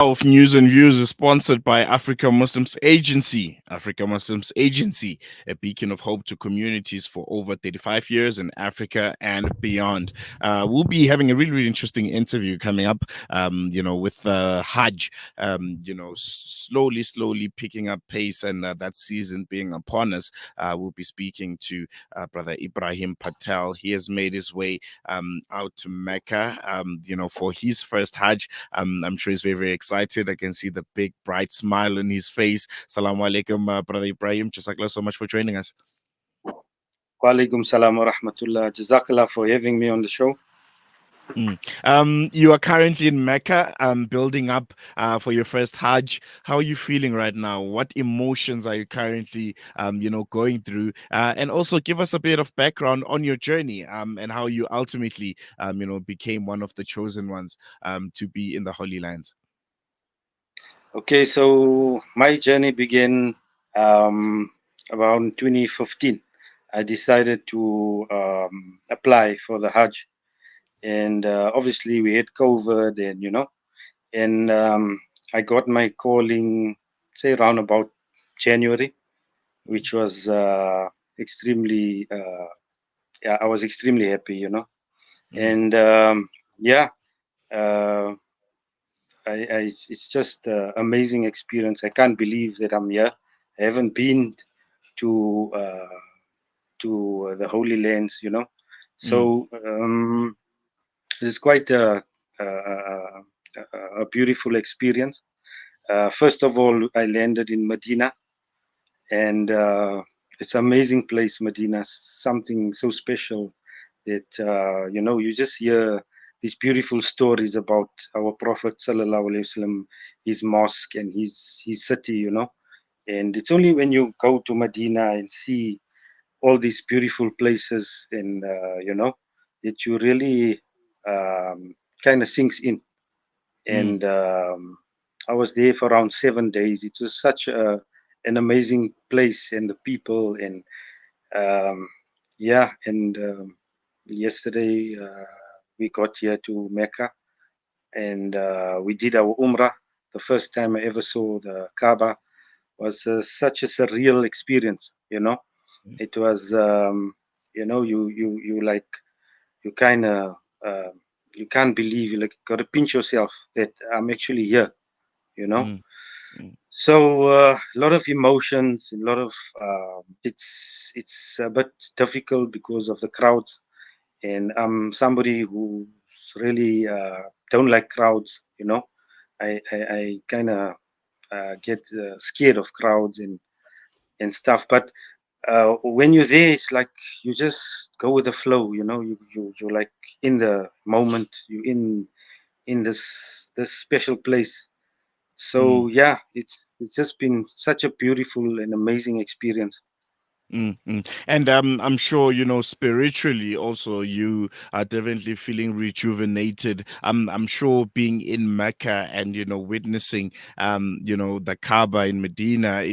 Of News and Views is sponsored by Africa Muslims Agency. Africa Muslims Agency, a beacon of hope to communities for over 35 years in Africa and beyond. We'll be having a really, really interesting interview coming up, with Hajj, slowly picking up pace and that season being upon us. We'll be speaking to Brother Ebrahim Patel. He has made his way out to Mecca, for his first Hajj. I'm sure he's very, very excited. I can see the big, bright smile on his face. Assalamu alaikum, Brother Ibrahim. Jazakallah so much for joining us. Walaikum salam wa rahmatullah. Jazakallah for having me on the show. You are currently in Mecca, building up for your first Hajj. How are you feeling right now? What emotions are you currently, going through? And also give us a bit of background on your journey, and how you ultimately, became one of the chosen ones, to be in the Holy Land. Okay, so my journey began around 2015. I decided to apply for the Hajj, and obviously we had COVID, and I got my calling, say around about January, which was extremely, yeah, I was extremely happy. Mm, And yeah, uh, it's just amazing experience. I can't believe that I'm here. I haven't been to the Holy Lands. mm, So it's quite a beautiful experience. First of all, I landed in Medina, and it's an amazing place, Medina. Something so special that you just hear these beautiful stories about our Prophet Sallallahu Alaihi Wasallam, his mosque and his city. And it's only when you go to Medina and see all these beautiful places, and that you really kind of sinks in. mm, And I was there for around 7 days. It was such an amazing place, and the people, and um, yeah, and yesterday we got here to Mecca, and we did our Umrah. The first time I ever saw the Kaaba was such a surreal experience. mm, It was, you like, you kind of, uh, you can't believe, you like, got to pinch yourself that I'm actually here, you know. mm, mm, So a lot of emotions, a lot of, it's a bit difficult because of the crowds, and I'm somebody who's really don't like crowds. I kind of get scared of crowds and stuff. But when you're there, it's like you just go with the flow. You're like in the moment. You're in this special place. mm. So yeah, it's just been such a beautiful and amazing experience. And I'm sure spiritually also you are definitely feeling rejuvenated. I'm sure being in Mecca and witnessing the Kaaba in Medina,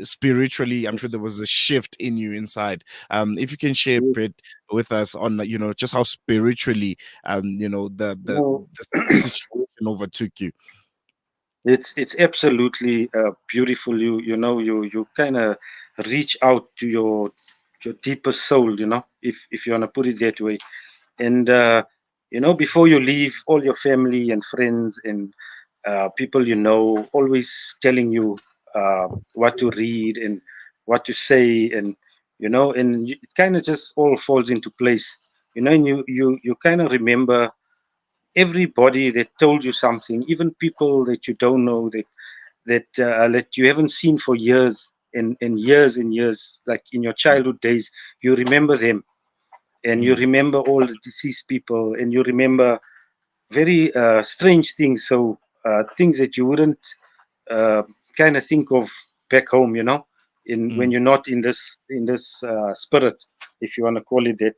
spiritually, I'm sure there was a shift in you inside. If you can share a bit with us on just how spiritually No, the situation overtook you. it's absolutely beautiful. You kind of reach out to your deepest soul. If you want to put it that way. And before you leave, all your family and friends and people always telling you what to read and what to say, and it kind of just all falls into place. And you kind of remember everybody that told you something, even people that you don't know, that you haven't seen for years and years and years, like in your childhood days. You remember them, and you Mm, remember all the deceased people, and you remember very strange things. So things that you wouldn't uh, kind of think of back home, in when mm. you're not in this spirit, if you want to call it that.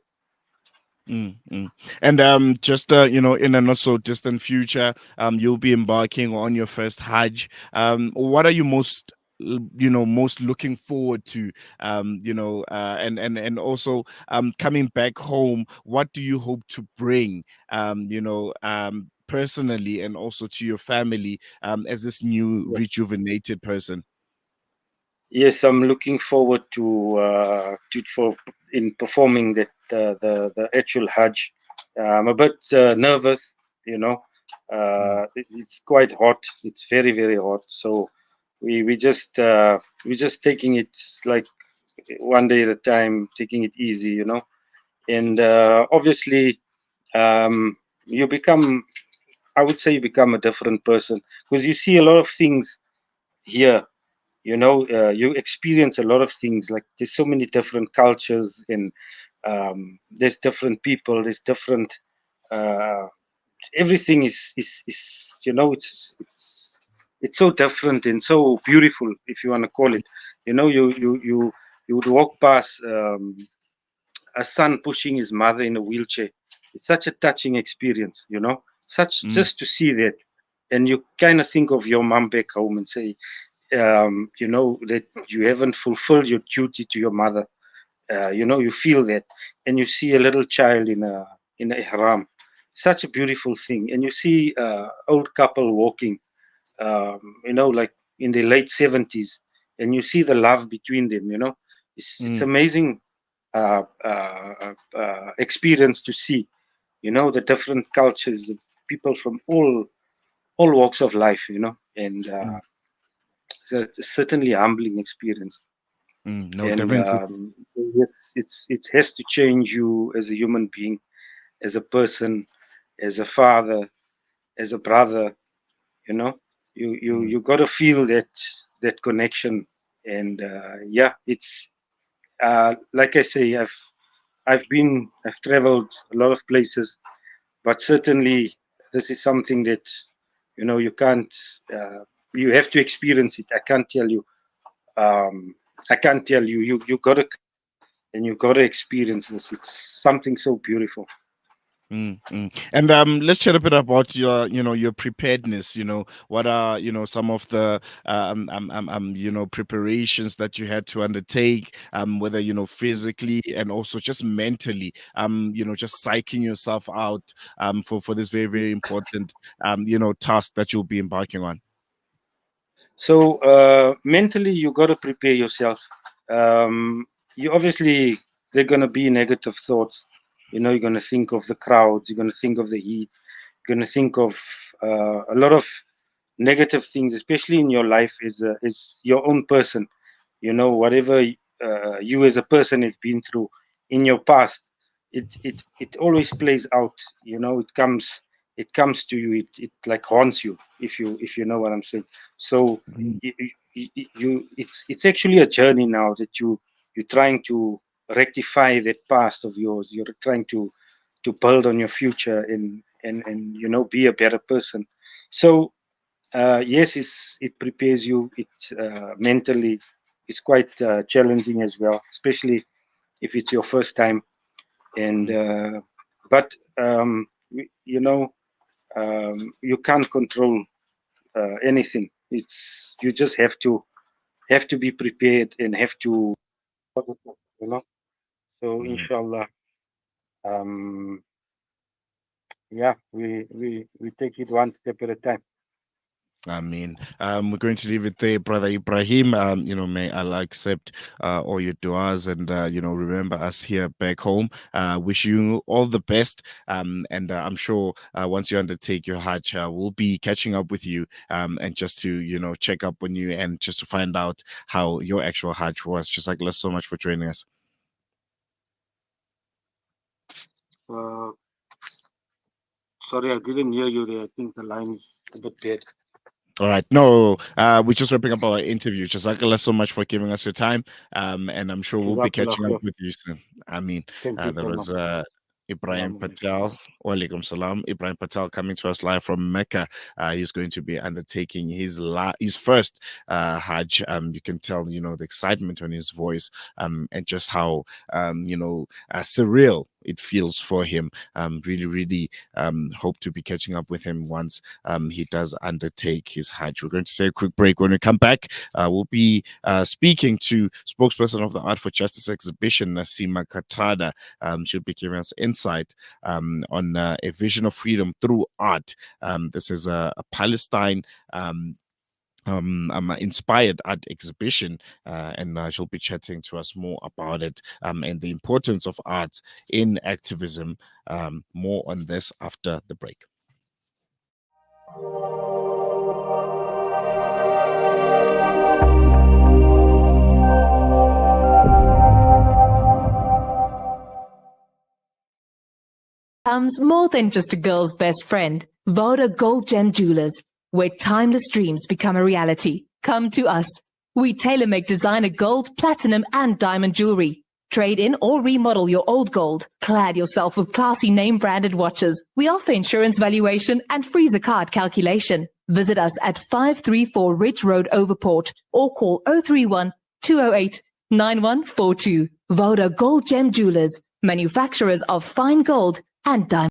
And just in a not so distant future, you'll be embarking on your first Hajj. What are you most looking forward to? And also coming back home, what do you hope to bring? personally and also to your family as this new Yeah. rejuvenated person? Yes, I'm looking forward to for in performing the actual Hajj. I'm a bit nervous, you know. Mm, It's quite hot. It's very very hot. So we just taking it like one day at a time, taking it easy, you know. And obviously, um, you become, I would say, you become a different person because you see a lot of things here, you know. You experience a lot of things, like there's so many different cultures, and there's different people, there's different uh, everything is, you know, it's so different and so beautiful, if you want to call it. You know, you would walk past a son pushing his mother in a wheelchair. It's such a touching experience, you know, such mm, just to see that. And you kind of think of your mom back home and say, you know, that you haven't fulfilled your duty to your mother. You know, you feel that, and you see a little child in a ihram, such a beautiful thing. And you see old couple walking, you know, like in the late 70s, and you see the love between them. You know, it's mm, amazing experience to see. You know, the different cultures, the people from all walks of life. You know, and mm, so it's certainly a humbling experience. no, And definitely. yes, it has to change you as a human being, as a person, as a father, as a brother. You know, Mm, you got to feel that connection. And yeah, it's like I say, I've traveled a lot of places, but certainly this is something that, you know, you can't you have to experience it. I can't tell you. um, I can't tell you. You got to, and you got to experience this. It's something so beautiful. mm, mm. And let's chat a bit about your, your preparedness. What are, some of the preparations that you had to undertake, whether, physically and also just mentally, just psyching yourself out for this very, very important task that you'll be embarking on. So mentally, you got to prepare yourself. You obviously, they're gonna be negative thoughts. You know, you're gonna think of the crowds. You're gonna think of the heat. You're gonna think of a lot of negative things, especially in your life as your own person. You know, whatever you as a person have been through in your past, it always plays out. You know, it comes to you. It like haunts you, if you know what I'm saying. So Mm, it's actually a journey now that you're trying to rectify that past of yours. You're trying to build on your future, and you know, be a better person. So yes, it prepares you. It's mentally, it's quite challenging as well, especially if it's your first time. And mm, but you know, you can't control anything. It's you just have to be prepared and have to positive, you know. So mm. inshallah, um, yeah, we take it one step at a time. I mean, we're going to leave it there, brother Ibrahim. May Allah accept all your du'as and remember us here back home. Wish you all the best. And I'm sure once you undertake your Hajj, we'll be catching up with you and just to check up on you and just to find out how your actual Hajj was. Just like, so much for joining us. Uh, Sorry, I didn't hear you there. I think the line is a bit dead. All right. No, we're just wrapping up our interview. Jazakallah so much for giving us your time. And I'm sure we'll be Jazakallah catching up khair. with you soon. I mean, Thank you there so was much. Ibrahim Assalamu alaikum. Patel. Walaikum salam. Ibrahim Patel coming to us live from Mecca. He's going to be undertaking his first Hajj. You can tell, the excitement on his voice and just how, surreal it feels for him. Really hope to be catching up with him once he does undertake his Hajj. We're going to take a quick break. When we come back, we'll be speaking to spokesperson of the Art for Justice exhibition, Nasima Katrada. She'll be giving us insight on a vision of freedom through art. This is a Palestine inspired art exhibition, and she'll be chatting to us more about it and the importance of art in activism. More on this after the break. Comes more than just a girl's best friend. Voda Gold Gem Jewelers, where timeless dreams become a reality. Come to us. We tailor-make designer gold, platinum, and diamond jewelry. Trade in or remodel your old gold. Clad yourself with classy name-branded watches. We offer insurance valuation and freezer card calculation. Visit us at 534 Ridge Road, Overport, or call 031 208 9142. Voda Gold Gem Jewelers, manufacturers of fine gold and diamond.